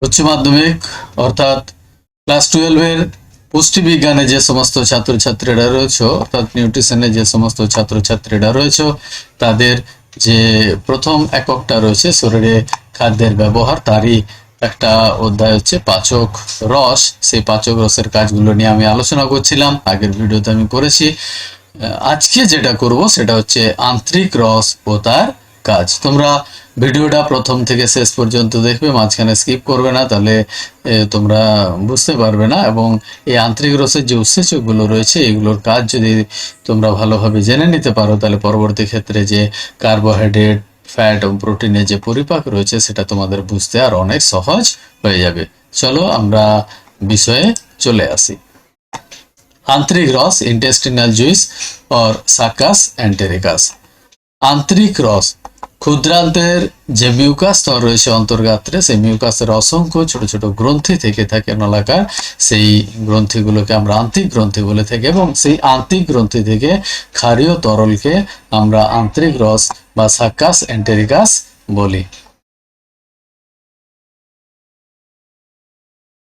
উচ্চ মাধ্যমিক অর্থাৎ ক্লাস 12 এর পুষ্টিবিজ্ঞানে যে সমস্ত ছাত্রছাত্রীরা রয়েছে অর্থাৎ নিউট্রিশনে যে সমস্ত ছাত্রছাত্রীরা রয়েছে তাদের যে প্রথম এককটা রয়েছে শরীরে খাদ্যের ব্যবহার, তারই একটা অধ্যায় হচ্ছে পাচক রস। সেই পাচক রসের কাজগুলো নিয়ে আমি আলোচনা করছিলাম, আগের ভিডিওতে আমি করেছি। আজকে যেটা করব সেটা হচ্ছে আন্তরিক রস ও তার কাজ। তোমরা ভিডিওটা প্রথম থেকে শেষ পর্যন্ত দেখবে, মাঝখানে স্কিপ করবে না, তাহলে তোমরা বুঝতে পারবে না। এবং এই আন্তরিক রসের যে উৎসেচকগুলো রয়েছে এগুলোর কাজ যদি তোমরা ভালোভাবে জেনে নিতে পারো তাহলে পরবর্তী ক্ষেত্রে যে কার্বোহাইড্রেট, ফ্যাট এবং প্রোটিনের যে পরিপাক রয়েছে সেটা তোমাদের বুঝতে আর অনেক সহজ হয়ে যাবে। চলো আমরা বিষয়ে চলে আসি। आंतरिक रस, इंटेस्टिनल जूस और साकास एंटेरिकास। आंतरिक रस ক্ষুদ্রান্তের যে মিউকাস স্তর রয়েছে অন্তর্গাত্রে, সেই মিউকাসের অসংখ্য ছোট ছোট গ্রন্থি থেকে থাকে নলাকার। সেই গ্রন্থিগুলোকে আমরা আন্তিক গ্রন্থি বলে থাকি এবং সেই আন্তিক গ্রন্থি থেকে ক্ষারীয় তরলকে আমরা আন্তরিক রস বা সাকাস এন্টেরিকাস বলি।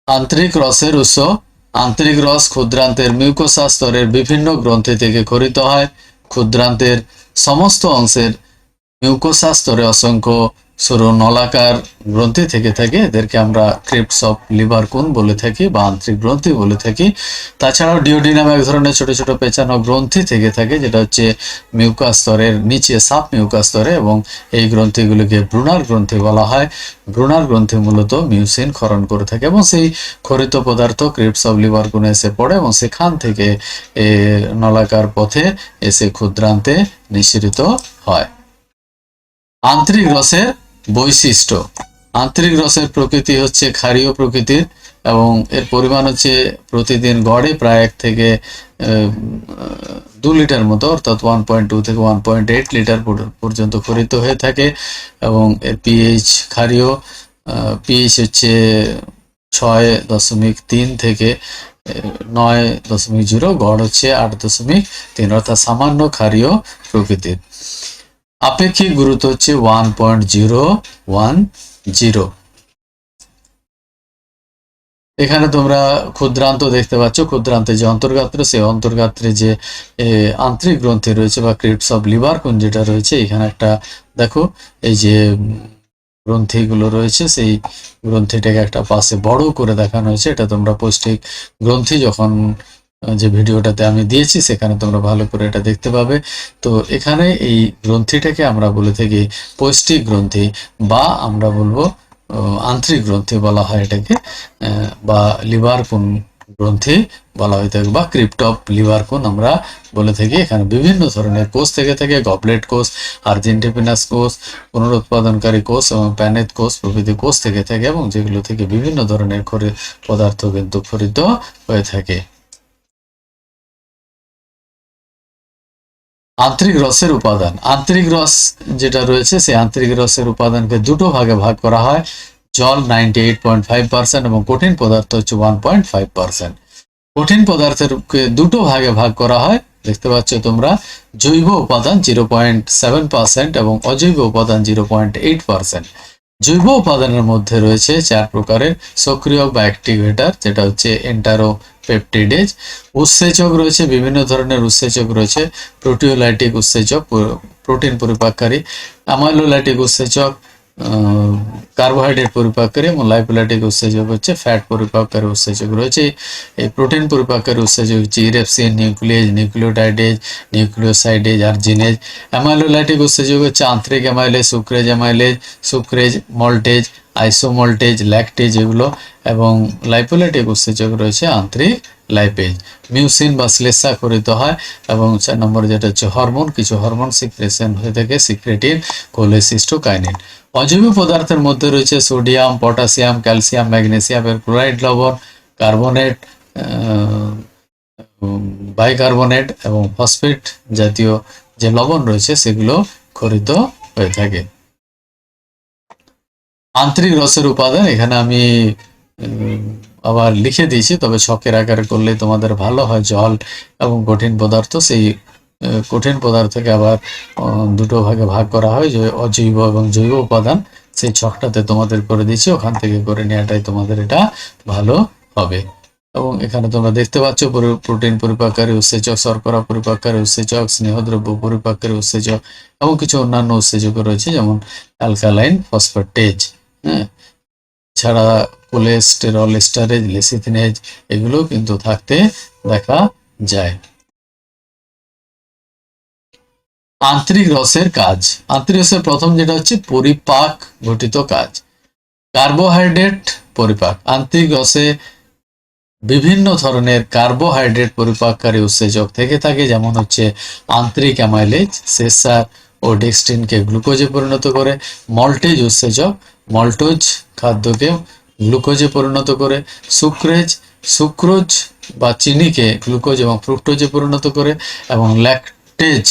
আন্তরিক রসের উৎস। আন্তরিক রস ক্ষুদ্রান্তের মিউকোসা স্তরের বিভিন্ন গ্রন্থি থেকে ক্ষরিত হয়। ক্ষুদ্রান্তের সমস্ত অংশের মিউকোসা স্তরে অসংখ্য সরু নলাকার গ্রন্থি থেকে থাকে, এদেরকে আমরা ক্রিপ্টস অফ লিভারকুন বলে থাকি বা আন্তরিক গ্রন্থি বলে থাকি। তাছাড়াও ডিওডিনাম এক ধরনের ছোট ছোট পেঁচানো গ্রন্থি থেকে থাকে, যেটা হচ্ছে মিউকাস স্তরের নিচে সাব মিউকাস স্তরে, এবং এই গ্রন্থিগুলিকে ব্রুনার গ্রন্থি বলা হয়। ব্রুনার গ্রন্থি মূলত মিউসিন ক্ষরণ করে থাকে এবং সেই ক্ষরিত পদার্থ ক্রিপ্টস অফ লিভারকুনে এসে পড়ে এবং সেখান থেকে নলাকার পথে এসে ক্ষুদ্রান্তে নিঃসরিত হয়। আন্তরিক রসের বৈশিষ্ট্য। আন্তরিক রসের প্রকৃতি হচ্ছে ক্ষারীয় প্রকৃতির এবং এর পরিমাণ হচ্ছে প্রতিদিন গড়ে প্রায় 1 থেকে 2 লিটার মতো, অর্থাৎ 1.2 থেকে 1.8 লিটার পর্যন্ত ক্ষরিত হয়ে থাকে। এবং এর পিএইচ ক্ষারীয় পিএইচ হচ্ছে 6.3 থেকে 9.0, গড় হচ্ছে 8.3, অর্থাৎ সামান্য ক্ষারীয় প্রকৃতির। আপেক্ষিক গুরুত্ব হচ্ছে 1.010। এখানে তোমরা ক্ষুদ্রান্ত দেখতে পাচ্ছ, ক্ষুদ্রান্তে যে অন্তর্গাত্র, সেই অন্তর্গাত্রে যে আন্তরিক গ্রন্থি রয়েছে বা ক্রিপ্টস অফ লিভারকুন যেটা রয়েছে, এখানে একটা দেখো এই যে গ্রন্থিগুলো রয়েছে, সেই গ্রন্থিটাকে একটা পাশে বড় করে দেখানো হয়েছে। এটা তোমরা পৌষ্টিক গ্রন্থি যখন যে ভিডিওটাতে আমি দিয়েছি সেখানে তোমরা ভালো করে এটা দেখতে পাবে। তো এখানে এই গ্রন্থিটাকে আমরা বলে থাকি পৌষ্টিক গ্রন্থি বা আমরা বলবো আন্তরিক গ্রন্থি বলা হয় এটাকে, বা লিভারকুন গ্রন্থি বলা হয়ে থাকে বা ক্রিপ্ট অফ লিভারকুন আমরা বলে থাকি। এখানে বিভিন্ন ধরনের কোষ থেকে থাকে, গবলেট কোষ, আর্জেন্টিপিনাস কোষ, পুনরুৎপাদনকারী কোষ এবং প্যানেট কোষ প্রভৃতি কোষ থেকে থাকে এবং যেগুলো থেকে বিভিন্ন ধরনের পদার্থ কিন্তু ক্ষরিত হয়ে থাকে। আন্তরিক রসের উপাদান। আন্তরিক রস যেটা রয়েছে সেই আন্তরিক রসের উপাদানকে দুটো ভাগে ভাগ করা হয়। জল 98.5% এবং কঠিন পদার্থ হচ্ছে 1.5%। কঠিন পদার্থের দুটো ভাগে ভাগ করা হয়, দেখতে পাচ্ছ তোমরা। জৈব উপাদান 0.7% এবং অজৈব উপাদান 0.8%। জৈব উপাদানের মধ্যে রয়েছে 4 প্রকারের সক্রিয়ক বা অ্যাক্টিভেটর, যেটা হচ্ছে এন্টারোপেপটিডেজ। উৎসেচক রয়েছে, বিভিন্ন ধরনের উৎসেচক রয়েছে। প্রোটিওলাইটিক উৎসেচক প্রোটিন পরিপাককারী, অ্যামাইলোলাইটিক উৎসেচক কার্বোহাইড্রেট পরিপাককারী, এবং লাইপোলাইটিক উৎসেচক হচ্ছে ফ্যাট পরিপাককারী উৎসেচক রয়েছে। এই প্রোটিন পরিপাককারী উৎসেচক হচ্ছে ইরেপসিন, নিউক্লিয়েজ, নিউক্লিওটাইডেজ, নিউক্লিওসাইডেজ, আর্জিনেজ। অ্যামাইলোলাইটিক উৎসেচক হচ্ছে আন্তরিক অ্যামাইলেজ, সুক্রেজ, মল্টেজ, আইসোমল্টেজ, ল্যাকটেজ এগুলো। এবং লাইপোলাইটিক উৎসেচক রয়েছে আন্তরিক লাইপেজ। মিউসিন বা শ্লেষ্মা ক্ষরিত হয়। এবং 4 নম্বর যেটা হচ্ছে হরমোন, কিছু হরমোন সিক্রেশন হয়ে থাকে, সিক্রেটিন, কোলেসিস্টোকাইনিন। অজৈব পদার্থের মধ্যে রয়েছে সোডিয়াম, পটাশিয়াম, ক্যালসিয়াম, ম্যাগনেসিয়ামের ক্লোরাইড লবণ, কার্বনেট, বাইকার্বনেট এবং ফসফেট জাতীয় যে লবণ রয়েছে সেগুলো ক্ষরিত হয়ে থাকে। আন্তরিক রসের উপাদান এখানে আমি আবার লিখে দিয়েছি, তবে ছকের আকারে করলে তোমাদের ভালো হয়। জল এবং কঠিন পদার্থ, সেই কঠিন পদার্থকে আবার দুটো ভাগে ভাগ করা হয়, যে অজৈব এবং জৈব উপাদান। সেই ছকটাতে তোমাদের করে দিচ্ছি, ওখান থেকে করে নেওয়াটাই তোমাদের এটা ভালো হবে। এবং এখানে তোমরা দেখতে পাচ্ছ প্রোটিন পরিপাককারী উৎসেচক, শর্করা পরিপাককারী উৎসেচক, স্নেহদ্রব্য পরিপাককারী উৎসেচক এবং কিছু অন্যান্য উৎসেচক রয়েছে, যেমন অ্যালকালাইন ফসফেটেজ, হ্যাঁ, ছাড়া কোলেস্টেরল এস্টারেজ, লেসিথিনেজ এগুলো কিন্তু থাকতে দেখা যায়। আন্তরিক রসের কাজ। আন্তরিক রসের প্রথম যেটা হচ্ছে পরিপাক ঘটিত কাজ। কার্বোহাইড্রেট পরিপাক। আন্তরিক রসে বিভিন্ন ধরনের কার্বোহাইড্রেট পরিপাককারী উৎসেচক থেকে থাকে, যেমন হচ্ছে আন্তরিক অ্যামাইলেজ, সেসার ও ডেক্সট্রিনকে গ্লুকোজে পরিণত করে। মল্টেজ উৎসেচক, মল্টোজ খাদ্যকে গ্লুকোজে পরিণত করে। সুক্রোজ বা চিনিকে গ্লুকোজ এবং ফ্রুক্টোজে পরিণত করে। এবং ল্যাকটেজ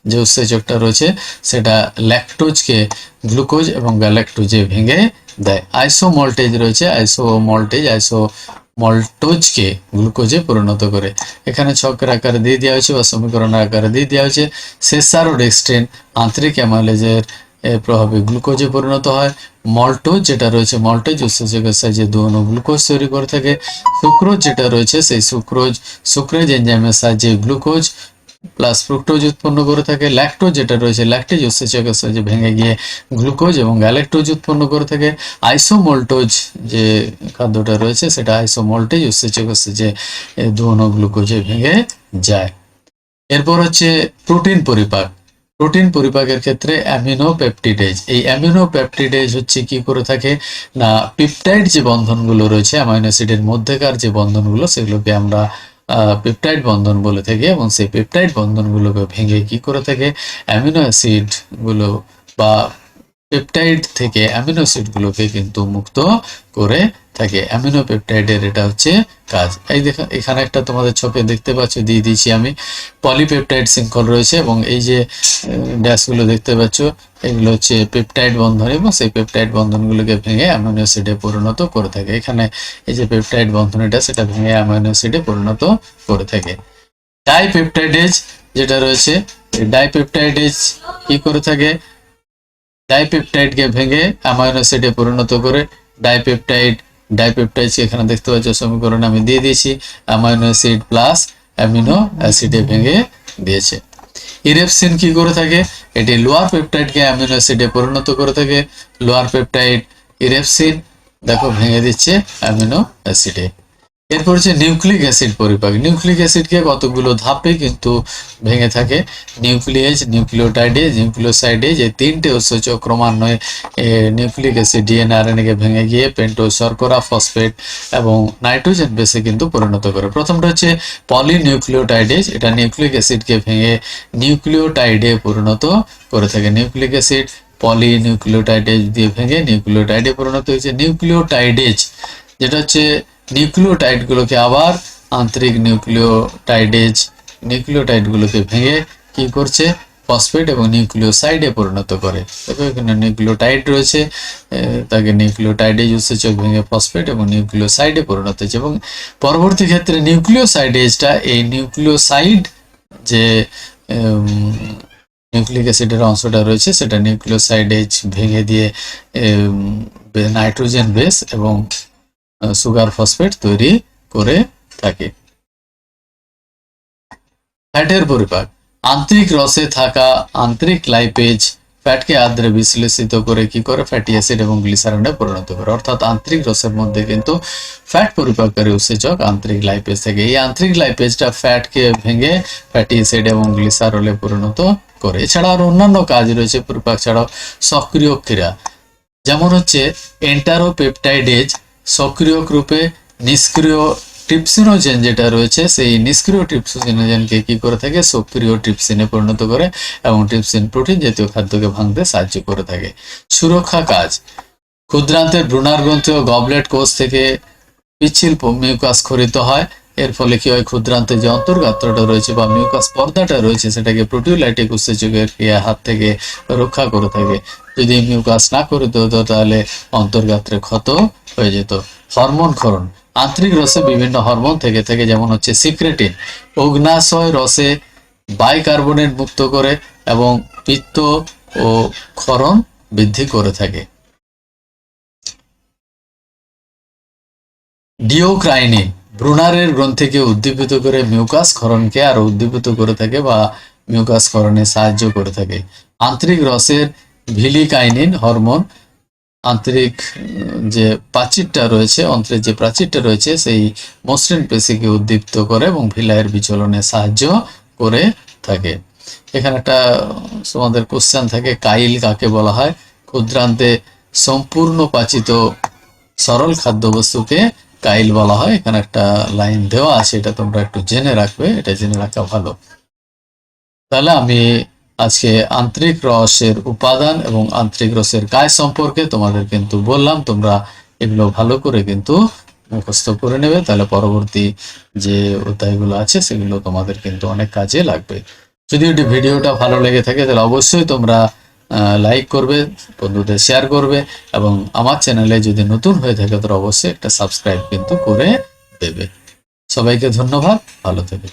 যে উৎসেচকটা রয়েছে সেটা ল্যাকটোজকে গ্লুকোজ এবং গ্যালাক্টোজে ভেঙে দেয়। আইসোমল্টেজ রয়েছে, আইসোমল্টোজকে গ্লুকোজে পরিণত করে। এখানে ছকের আকারে দিয়ে দেওয়া হয়েছে বা সমীকরণের আকারে দিয়ে দেওয়া হয়েছে। সেসার ও ডেক্সট্রিন আন্তরিক অ্যামাইলেজের প্রভাবে গ্লুকোজে পরিণত হয়। মল্টোজ যেটা রয়েছে, মল্টেজ উৎসেচকের সাহায্যে 2 অণু গ্লুকোজ তৈরি করে থাকে। সুক্রোজ যেটা রয়েছে, সেই সুক্রেজ এনজাইমের সাহায্যে গ্লুকোজ প্লাস ফ্রুক্টোজ উৎপন্ন করে থাকে। ল্যাকটোজ যেটা রয়েছে, ল্যাকটেজ উৎসেচকের সাহায্যে ভেঙে গিয়ে গ্লুকোজ এবং গ্যালাক্টোজ উৎপন্ন করে থাকে। আইসোমল্টোজ যে খাদ্যটা রয়েছে সেটা আইসোমল্টেজ উৎসেচকের সাহায্যে 2 অণু গ্লুকোজে ভেঙে যায়। এরপর হচ্ছে প্রোটিন পরিপাক। প্রোটিন পরিপাকের ক্ষেত্রে অ্যামিনোপেপটিডেজ। এই অ্যামিনোপেপটিডেজ হচ্ছে কি করে থাকে না, পেপটাইড যে বন্ধনগুলো রয়েছে অ্যামাইনো অ্যাসিডের মধ্যেকার যে বন্ধনগুলো, সেগুলোকে আমরা পেপটাইড বন্ধন বলে থাকি, এবং সেই পেপটাইড বন্ধনগুলোকে ভেঙে কি করে থাকে অ্যামিনো অ্যাসিড গুলো বা পেপটাইড থেকে অ্যামিনো অ্যাসিড গুলোকে কিন্তু মুক্ত করে থাকে। অ্যামিনো পেপটাইডের এটা হচ্ছে কাজ। এই দেখো এখানে একটা তোমাদের ছকে দেখতে পাচ্ছ, দিয়ে দিয়েছি আমি। পলিপেপটাইড শৃঙ্খল রয়েছে এবং এই যে ড্যাশগুলো দেখতে পাচ্ছ এগুলো হচ্ছে পেপটাইড বন্ধন, এবং সেই পেপটাইড বন্ধনগুলোকে ভেঙে অ্যামিনো অ্যাসিডে পরিণত করে থাকে। এখানে এই যে পেপটাইড বন্ধন এটা, সেটা ভেঙে অ্যামিনো অ্যাসিডে পরিণত করে থাকে। ডাইপেপটাইডেজ যেটা রয়েছে, ডাইপেপটাইডেজ কি করে থাকে, ডাইপেপটাইডকে ভেঙে অ্যামাইনো অ্যাসিডে পরিণত করে। ডাইপেপটাইড এখানে দেখতে পাচ্ছ সমীকরণ আমি দিয়ে দিয়েছি, অ্যামাইনো অ্যাসিড প্লাস অ্যামিনো অ্যাসিডে ভেঙে দিয়েছে। ইরেপসিন কি করে থাকে, এটি লোয়ার পেপটাইডকে অ্যামিনো অ্যাসিডে পরিণত করে থাকে। লোয়ার পেপটাইড ইরেপসিন দেখো ভেঙে দিচ্ছে অ্যামিনো অ্যাসিডে। এরপর হচ্ছে নিউক্লিক অ্যাসিড পরিপাক। নিউক্লিক অ্যাসিডকে কতগুলো ধাপে কিন্তু ভেঙে থাকে। নিউক্লিয়েজ, নিউক্লিওটাইডেজ, নিউক্লিওসাইডেজ, এই 3টে উৎসেচক ক্রমান্বয়ে নিউক্লিক অ্যাসিড ডিএনএ আরএনএকে ভেঙে গিয়ে পেন্টোজ, শর্করা, ফসফেট এবং নাইট্রোজেন বেসে কিন্তু পরিণত করে। প্রথমটা হচ্ছে পলিনিউক্লিওটাইডেজ, এটা নিউক্লিক অ্যাসিডকে ভেঙে নিউক্লিওটাইডে পরিণত করে থাকে। নিউক্লিক অ্যাসিড পলিনিউক্লিওটাইডেজ দিয়ে ভেঙে নিউক্লিওটাইডে পরিণত হয়েছে। নিউক্লিওটাইডেজ যেটা হচ্ছে নিউক্লিওটাইডগুলোকে আবার আন্তরিক নিউক্লিওটাইডগুলোকে ভেঙে কি করছে, ফসফেট এবং নিউক্লিওসাইডে পরিণত করে। দেখো এখানে নিউক্লিওটাইড রয়েছে, তাকে নিউক্লিওটাইডেজ উৎসেচক ভেঙে ফসফেট এবং নিউক্লিওসাইডে পরিণত হয়েছে। এবং পরবর্তী ক্ষেত্রে নিউক্লিওসাইডেজটা, এই নিউক্লিওসাইড যে নিউক্লিক অ্যাসিডের অংশটা রয়েছে সেটা নিউক্লিওসাইডেজ ভেঙে দিয়ে নাইট্রোজেন বেস এবং সুগার ফসফেট তৈরি করে থাকে। ফ্যাটের পরিপাক। আন্তরিক রসে থাকা আন্তরিক লাইপেজ ফ্যাটকে আদ্রে বিশ্লেষিত করে কি করে ফ্যাটি অ্যাসিড এবং গ্লিসারনে পরিণত করে। অর্থাৎ আন্তরিক রসের মধ্যে কিন্তু ফ্যাট পরিপাককারী উৎসেচক আন্তরিক লাইপেজ থেকে, এই আন্তরিক লাইপেজটা ফ্যাটকে ভেঙে ফ্যাটি অ্যাসিড এবং গ্লিসারলে পরিণত করে। এছাড়া আর অন্যান্য কাজ রয়েছে পরিপাক ছাড়াও। সক্রিয় ক্রিয়া যেমন হচ্ছে এন্টারোপেপটাইডেজ সক্রিয় রূপে নিষ্ক্রিয় ট্রিপসিনোজেন যেটা রয়েছে, সেই নিষ্ক্রিয় ট্রিপসিনোজেনকে কি করে থাকে সক্রিয় ট্রিপসিনে পরিণত করে এবং ট্রিপসিন প্রোটিন জাতীয় খাদ্যকে ভাঙতে সাহায্য করে থাকে। সুরক্ষা কাজ। ক্ষুদ্রান্তের ব্রুনার গ্রন্থি ও গবলেট কোষ থেকে পিচ্ছিল মিউকাস খরিত হয়। এর ফলে কি হয়, ক্ষুদ্রান্তের যে অন্তর্গাত্রটা রয়েছে বা মিউকাস পর্দাটা রয়েছে সেটাকে প্রোটিওলাইটিক উৎসেচকের ক্রিয়া হাত থেকে রক্ষা করে থাকে। যদি মিউকাস না খরিত হতো তাহলে অন্তর্গাত্রে ক্ষত হয়ে যেত। হরমোন ক্ষরণ। আন্তরিক রসে বিভিন্ন হরমোন থেকে থাকে, যেমন হচ্ছে সিক্রেটিন অগ্নাশয় রসে বাইকার্বনেট মুক্ত করে এবং পিত্ত ও ক্ষরণ বৃদ্ধি করে থাকে। ডিওক্রাইনিন ব্রুনারের গ্রন্থিকে উদ্দীপিত করে মিউকাস ক্ষরণকে আরো উদ্দীপিত করে থাকে বা মিউকাস ক্ষরণে সাহায্য করে থাকে। আন্তরিক রসের ভিলিকাইনিন হরমোন আন্তরিক যে প্রাচীরটা রয়েছে, অন্ত্রের যে প্রাচীরটা রয়েছে সেই মসৃণ পেশিকে উদ্দীপ্ত করে এবং ভিলায়ের বিচলনে সাহায্য করে থাকে। এখানে একটা তোমাদের কোশ্চেন থাকে, কাইল কাকে বলা হয়? ক্ষুদ্রান্তে সম্পূর্ণ পাচিত সরল খাদ্যবস্তুকে কাইল বলা হয়। এখানে একটা লাইন দেওয়া আছে, এটা তোমরা একটু জেনে রাখবে, এটা জেনে রাখা ভালো। তাহলে আমি আজকে আন্তরিক রসের উপাদান এবং আন্তরিক রসের কাজ সম্পর্কে তোমাদের কিন্তু বললাম, তোমরা এগুলো ভালো করে কিন্তু মুখস্থ করে নেবে, তাহলে পরবর্তী যে অধ্যায়গুলো আছে সেগুলো তোমাদের কিন্তু অনেক কাজে লাগবে। যদি এটি ভিডিওটা ভালো লেগে থাকে তাহলে অবশ্যই তোমরা লাইক করবে, বন্ধুদের শেয়ার করবে, এবং আমার চ্যানেলে যদি নতুন হয়ে থাকে তাহলে অবশ্যই একটা সাবস্ক্রাইব কিন্তু করে দেবে। সবাইকে ধন্যবাদ, ভালো থেকো।